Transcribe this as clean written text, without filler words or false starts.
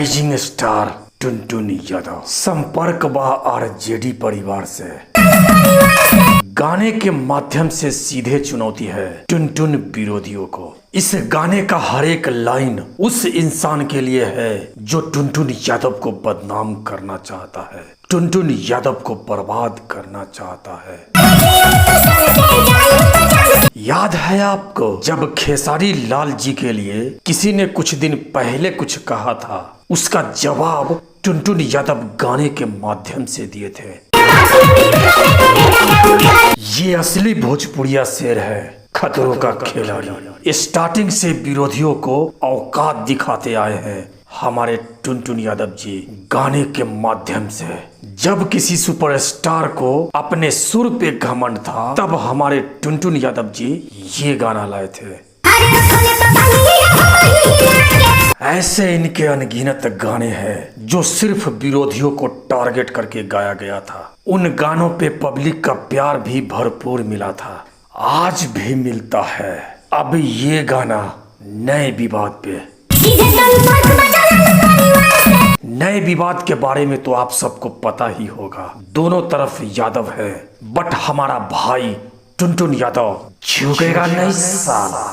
Rising star टुनटुन यादव संपर्क बा RJD परिवार से गाने के माध्यम से सीधे चुनौती है टुनटुन विरोधियों को। इस गाने का हर एक लाइन उस इंसान के लिए है जो टुनटुन यादव को बदनाम करना चाहता है, टुनटुन यादव को बर्बाद करना चाहता है। याद है आपको जब खेसारी लाल जी के लिए किसी ने कुछ दिन पहले कुछ कहा था, उसका जवाब टुनटुन यादव गाने के माध्यम से दिए थे। ये असली भोजपुरिया शेर है, खतरों का खिलाड़ी। स्टार्टिंग से विरोधियों को औकात दिखाते आए हैं हमारे टुनटुन यादव जी गाने के माध्यम से। जब किसी सुपरस्टार को अपने सुर पे घमंड था, तब हमारे टुनटुन यादव जी ये गाना लाए थे। ऐसे इनके अनगिनत गाने हैं जो सिर्फ विरोधियों को टारगेट करके गाया गया था। उन गानों पे पब्लिक का प्यार भी भरपूर मिला था, आज भी मिलता है। अब ये गाना नए विवाद पे, नए विवाद के बारे में तो आप सबको पता ही होगा। दोनों तरफ यादव है, बट हमारा भाई टुनटुन यादव झुकेगा नहीं साला।